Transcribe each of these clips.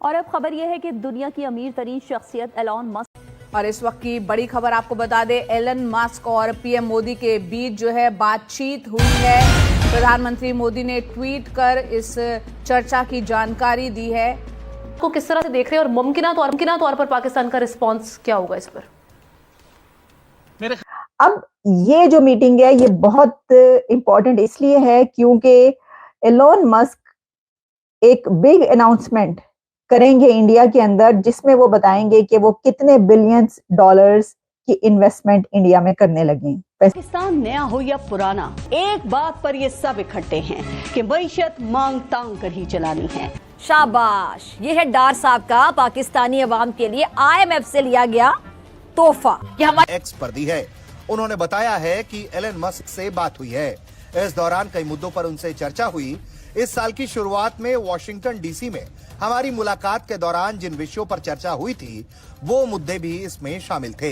और अब खबर यह है कि दुनिया की अमीर तरीन शख्सियत एलन मस्क। और इस वक्त की बड़ी खबर आपको बता दें, एलन मस्क और पीएम मोदी के बीच जो है बातचीत हुई है। प्रधानमंत्री मोदी ने ट्वीट कर इस चर्चा की जानकारी दी है। को किस तरह से देख रहे हैं और मुमकिन तौर पर पाकिस्तान का रिस्पॉन्स क्या होगा इस पर? अब ये जो मीटिंग है ये बहुत इंपॉर्टेंट इसलिए है क्योंकि एलन मस्क एक बिग अनाउंसमेंट करेंगे इंडिया के अंदर, जिसमें वो बताएंगे कि वो कितने बिलियंस डॉलर्स की इन्वेस्टमेंट इंडिया में करने लगे। पाकिस्तान नया हो या पुराना, एक बात पर ये सब इकट्ठे हैं कि मईशत मांग तांग कर ही चलानी है। शाबाश, ये है डार साहब का पाकिस्तानी अवाम के लिए IMF से लिया गया तोहफा। ये हमारे एक्स पर दी है। उन्होंने बताया है कि एलन मस्क से बात हुई है। इस दौरान कई मुद्दों पर उनसे चर्चा हुई। इस साल की शुरुआत में वॉशिंगटन डीसी में हमारी मुलाकात के दौरान जिन विषयों पर चर्चा हुई थी वो मुद्दे भी इसमें शामिल थे।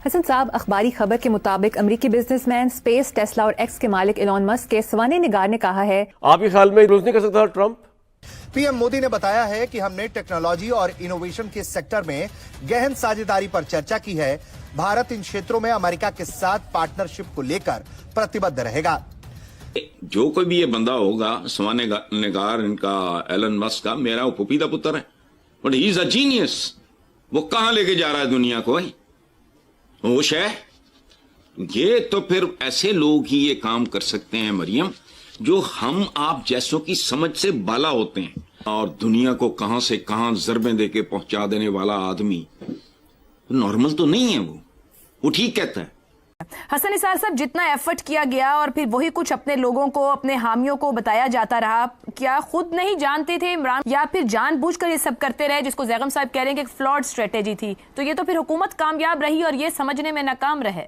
हसन साहब, अखबारी खबर के मुताबिक अमेरिकी बिजनेसमैन, स्पेस, टेस्ला और एक्स के मालिक एलन मस्क के सवाने निगार ने कहा है, आपके ख्याल में रोज नहीं कर सकता ट्रंप? पीएम मोदी ने बताया है कि हमने टेक्नोलॉजी और इनोवेशन के सेक्टर में गहन साझेदारी पर चर्चा की है। भारत इन क्षेत्रों में अमेरिका के साथ पार्टनरशिप को लेकर प्रतिबद्ध रहेगा। जो कोई भी ये बंदा होगा सवाने निगार इनका एलन मस्क का, मेरा वो पुपीदा पुत्र है, but he is a genius. वो कहां लेके जा रहा है दुनिया को? होश है? ये तो फिर ऐसे लोग ही ये काम कर सकते हैं मरियम, जो हम आप जैसों की समझ से बाला होते हैं। और दुनिया को कहां से कहां ज़रबें देके पहुंचा देने वाला आदमी नॉर्मल तो नहीं है। वो ठीक कहता है। हसन निसार साहब, जितना एफर्ट किया गया और फिर वही कुछ अपने लोगों को, अपने हामियों को बताया जाता रहा, क्या खुद नहीं जानते थे इमरान, या फिर जानबूझकर ये सब करते रहे, जिसको जैगम साहब कह रहे हैं कि फ्लॉड स्ट्रेटेजी थी? तो ये तो फिर हुकूमत कामयाब रही और ये समझने में नाकाम रहे।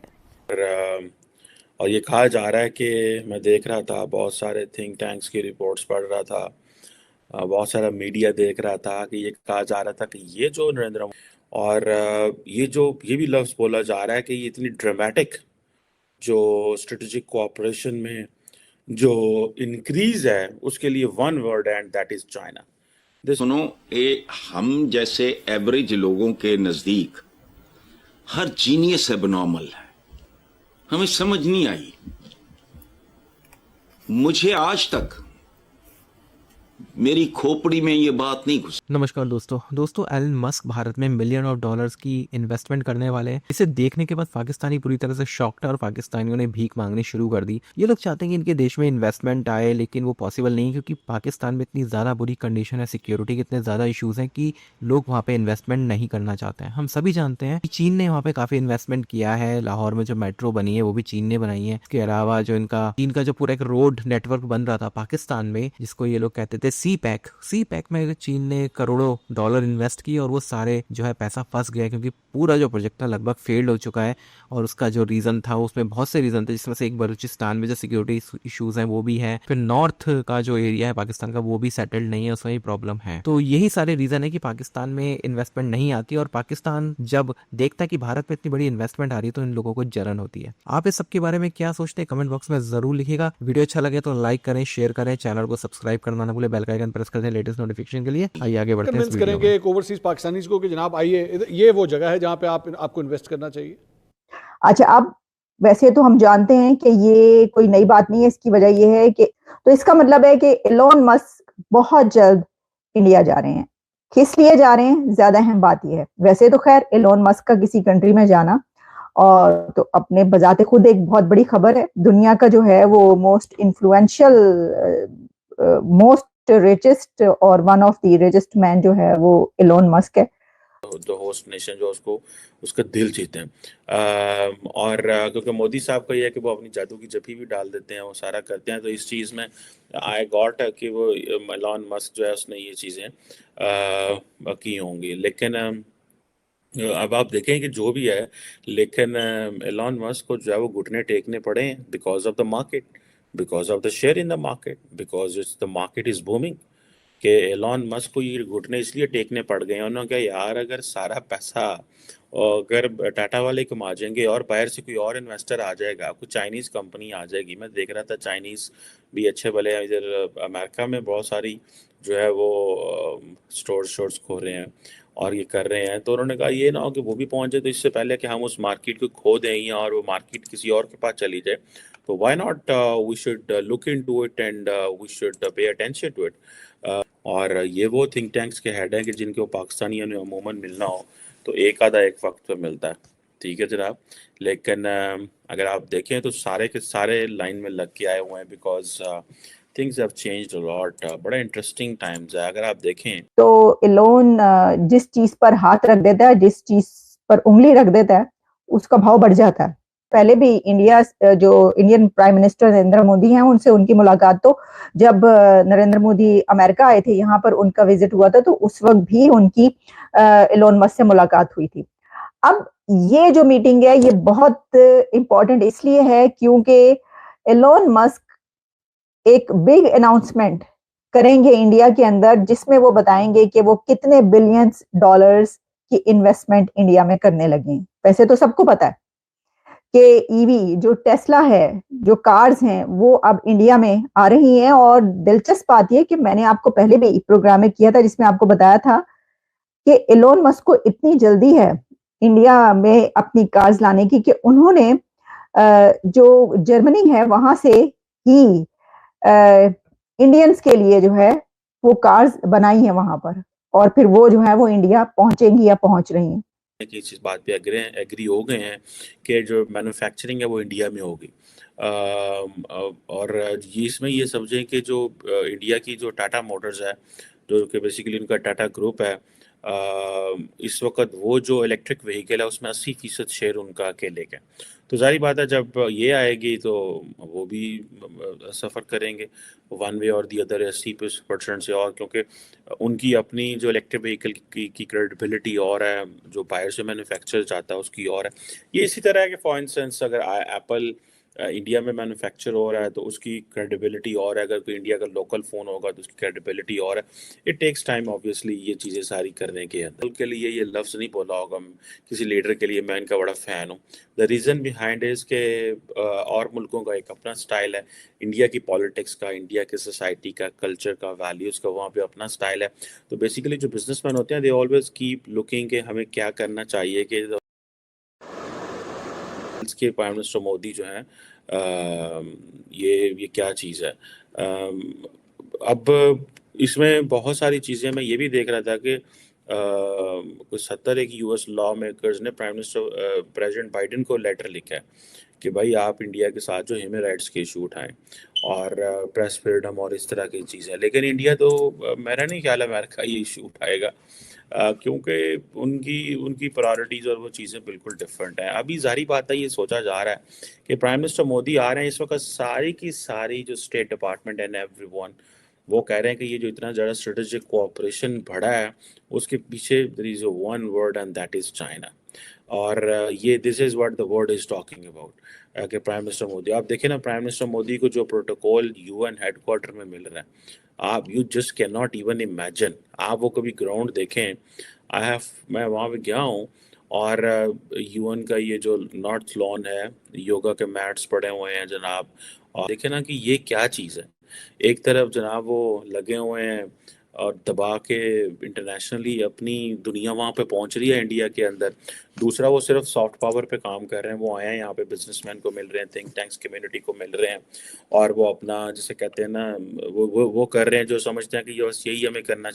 और ये कहा जा रहा है कि मैं देख रहा था बहुत सारे थिंक टैंक्स की रिपोर्ट्स पढ़ रहा था, बहुत सारा मीडिया देख रहा था कि ये कहा जा रहा था कि ये जो नरेंद्र और ये भी लफ्ज़ बोला जा रहा है कि ये इतनी ड्रामेटिक जो स्ट्रेटेजिक कोऑपरेशन में जो इंक्रीज है उसके लिए one word and that is China. सुनो, हम जैसे एवरेज लोगों के नजदीक हर जीनियस एबनॉर्मल है। हमें समझ नहीं आई। मुझे आज तक मेरी खोपड़ी में ये बात नहीं घुसी। नमस्कार दोस्तों, एलन मस्क भारत में मिलियन ऑफ डॉलर्स की इन्वेस्टमेंट करने वाले हैं। इसे देखने के बाद पाकिस्तानी पूरी तरह से शॉक्ड है और पाकिस्तानियों ने भीख मांगनी शुरू कर दी। ये लोग चाहते हैं कि इनके देश में इन्वेस्टमेंट आए, लेकिन वो पॉसिबल नहीं है क्योंकि पाकिस्तान में इतनी ज़्यादा बुरी कंडीशन है, सिक्योरिटी के इतने ज़्यादा इशूज़ हैं कि लोग वहाँ पे इन्वेस्टमेंट नहीं करना चाहते हैं। हम सभी जानते हैं कि चीन ने वहाँ पे काफ़ी इन्वेस्टमेंट किया है। लाहौर में जो मेट्रो बनी है वो भी चीन ने बनाई है। इसके अलावा जो चीन का जो पूरा एक रोड नेटवर्क बन रहा था पाकिस्तान में, जिसको ये लोग कहते थे सी पैक में चीन ने करोड़ों डॉलर इन्वेस्ट किए और वो सारे जो है पैसा फंस गया क्योंकि पूरा जो प्रोजेक्ट था लगभग फेल्ड हो चुका है। और उसका जो रीज़न था, उसमें बहुत से रीज़न थे, जिसमें से एक बलूचिस्तान में जो सिक्योरिटी इशूज़ हैं वो भी है, फिर नॉर्थ का जो एरिया है पाकिस्तान का वो भी सेटल्ड नहीं है, उसमें भी प्रॉब्लम है। तो यही सारे रीज़न है कि पाकिस्तान में इन्वेस्टमेंट नहीं आती। और पाकिस्तान जब देखता है कि भारत में इतनी बड़ी इन्वेस्टमेंट आ रही है तो इन लोगों को जलन होती है। आप इस सब के बारे में क्या सोचते हैं कमेंट बॉक्स में ज़रूर लिखिएगा। वीडियो अच्छा लगे तो लाइक करें, शेयर करें, चैनल को सब्सक्राइब करना ना भूलें, बेल का आइकन प्रेस कर दें लेटेस्ट नोटिफिकेशन के लिए। आइए आगे बढ़ते हैं। करेंगे एक ओवरसीज पाकिस्तानीज को कि जनाब आइए, ये वो जगह है जहां पे आपको इन्वेस्ट करना चाहिए। अच्छा, अब वैसे तो हम जानते हैं कि ये कोई नई बात नहीं है। इसकी वजह ये है कि तो इसका मतलब है कि एलन मस्क बहुत जल्द इंडिया जा रहे हैं। किस लिए जा रहे हैं, ज्यादा अहम बात ये है। वैसे तो खैर एलन मस्क का किसी कंट्री में जाना और तो अपने बजाते खुद एक बहुत बड़ी खबर है। दुनिया का जो है वो मोस्ट इन्फ्लुएंशियल, मोस्ट रिचेस्ट और one of the richest man जो है वो एलन मस्क है। जो होस्ट नेशन जो उसका दिल जीते हैं। और क्योंकि मोदी साहब का ये है कि वो अपनी जादू की जभी भी डाल देते हैं, वो सारा करते हैं, तो इस चीज़ में आई गॉट कि वो एलन मस्क जो है उसने ये चीज़ें की होंगी। लेकिन अब आप देखें कि जो भी है, लेकिन एलन मस्क को जो है वो घुटने टेकने पड़े हैं because of the market, because of the share in the market, because it's the market is booming. कि एलन मस्क को ये घुटने इसलिए टेकने पड़ गए हैं। उन्होंने कहा यार अगर सारा पैसा अगर टाटा वाले कमा जाएंगे और बाहर से कोई और इन्वेस्टर आ जाएगा, कोई चाइनीज़ कंपनी आ जाएगी। मैं देख रहा था चाइनीज़ भी अच्छे भले, इधर अमेरिका में बहुत सारी जो है वो स्टोर्स खोल रहे हैं और ये कर रहे हैं। तो उन्होंने कहा ये ना हो कि वो भी पहुंच जाए, तो इससे पहले कि हम उस मार्केट को खो दें या और वो मार्केट किसी और के पास चली जाए, तो why not we should look into it and we should pay attention to it. और ये वो थिंक टैंक्स के हेड हैं कि जिनको पाकिस्तानियों ने अमूमन मिलना हो तो एक आधा एक वक्त पे मिलता है, ठीक है जनाब। लेकिन अगर आप देखें तो सारे के सारे लाइन में लग के आए हुए हैं, because things have changed a lot. बड़ा इंटरेस्टिंग टाइम्स है अगर आप देखें। तो एलोन जिस चीज पर हाथ रख देता है, जिस चीज पर उंगली रख देता है, उसका भाव बढ़ जाता है। पहले भी जो Indian prime minister Narendra Modi हैं, उनसे उनकी मुलाकात तो जब नरेंद्र मोदी अमेरिका आए थे, यहाँ पर उनका विजिट हुआ था, तो उस वक्त भी उनकी एलोन मस्क से मुलाकात हुई थी। अब ये जो मीटिंग है ये बहुत इंपॉर्टेंट इसलिए है क्योंकि एलोन मस्क एक बिग अनाउंसमेंट करेंगे इंडिया के अंदर, जिसमें वो बताएंगे कि वो कितने बिलियंस डॉलर्स की इन्वेस्टमेंट इंडिया में करने लगे हैं। वैसे तो सबको पता है कि ईवी जो टेस्ला है, जो कार्स हैं, वो अब इंडिया में आ रही हैं। और दिलचस्प बात यह कि मैंने आपको पहले भी प्रोग्राम में किया था जिसमें आपको बताया था कि एलोन मस्क को इतनी जल्दी है इंडिया में अपनी कार्स लाने की कि उन्होंने जो जर्मनी है वहां से ही इंडियंस के लिए जो है वो कार्स बनाई है वहां पर, और फिर वो जो है वो इंडिया पहुंचेंगी या पहुंच रही हैं। कि इस बात पे एग्री हो गए हैं कि जो मैन्युफैक्चरिंग है वो इंडिया में होगी। और ये इसमें ये समझें कि जो इंडिया की जो टाटा मोटर्स है, जो कि बेसिकली उनका टाटा ग्रुप है, इस वक्त वो जो इलेक्ट्रिक व्हीकल है उसमें 80% शेयर उनका अकेले का। तो जाहिर बात है जब ये आएगी तो वो भी सफ़र करेंगे वन वे और दी अदर 80% से, और क्योंकि उनकी अपनी जो इलेक्ट्रिक व्हीकल की क्रेडिबिलिटी और है, जो बाहर से मैन्युफैक्चर जाता है उसकी और है। ये इसी तरह है कि फॉर इंस्टेंस अगर एप्पल इंडिया में मैन्युफैक्चर हो रहा है तो उसकी क्रेडिबिलिटी और है, अगर कोई इंडिया का लोकल फ़ोन होगा तो उसकी क्रेडिबिलिटी और है। इट टेक्स टाइम ऑब्वियसली ये चीज़ें सारी करने के अंदर। के लिए ये लफ्ज़ नहीं बोला होगा किसी लीडर के लिए, मैं इनका बड़ा फ़ैन हूँ। द रीज़न बिहाइंड इज़ के और मुल्कों का एक अपना स्टाइल है, इंडिया की पॉलिटिक्स का, इंडिया की सोसाइटी का, कल्चर का, वैल्यूज़ का, वहाँ पे अपना स्टाइल है। तो बेसिकली जो बिजनेसमैन होते हैं दे ऑलवेज कीप लुकिंग कि हमें क्या करना चाहिए कि के प्राइम मिनिस्टर मोदी जो हैं ये क्या चीज़ है। अब इसमें बहुत सारी चीज़ें मैं ये भी देख रहा था कि कुछ 71 यूएस लॉ मेकर्स ने प्रेसिडेंट बाइडेन को लेटर लिखा है कि भाई आप इंडिया के साथ जो ह्यूमन राइट्स के इशू उठाएं और प्रेस फ्रीडम और इस तरह की चीज़ें। लेकिन इंडिया तो मेरा नहीं ख्याल है अमेरिका ये इशू उठाएगा, क्योंकि उनकी प्रायोरिटीज़ और वो चीज़ें बिल्कुल डिफरेंट हैं। अभी जाहिर बात है ये सोचा जा रहा है कि प्राइम मिनिस्टर मोदी आ रहे हैं, इस वक्त सारी की सारी जो स्टेट डिपार्टमेंट एंड एवरीवन वो कह रहे हैं कि ये जो इतना ज़्यादा स्ट्रेटेजिक कोऑपरेशन बढ़ा है उसके पीछे there is one word and that is China. और ये this is what the world is talking about कि प्राइम मिनिस्टर मोदी, आप देखें ना प्राइम मिनिस्टर मोदी को जो प्रोटोकॉल यूएन हेडक्वार्टर में मिल रहा है, आप you just can not even imagine. आप वो कभी ग्राउंड देखें, मैं वहाँ पे गया हूँ और यूएन का ये जो नॉर्थ लॉन है, योगा के मैट्स पड़े हुए हैं जनाब, और देखें ना कि ये क्या चीज़ है। एक तरफ जनाब वो लगे हुए हैं और दबा के इंटरनेशनली अपनी दुनिया वहाँ पे पहुँच रही है इंडिया के अंदर। दूसरा वो सिर्फ सॉफ्ट पावर पे काम कर रहे हैं, वो आए हैं यहाँ पे बिजनेसमैन को मिल रहे हैं, थिंक टैंक्स कम्युनिटी को मिल रहे हैं, और वो अपना जिसे कहते हैं ना वो कर रहे हैं जो समझते हैं कि ये बस यही हमें करना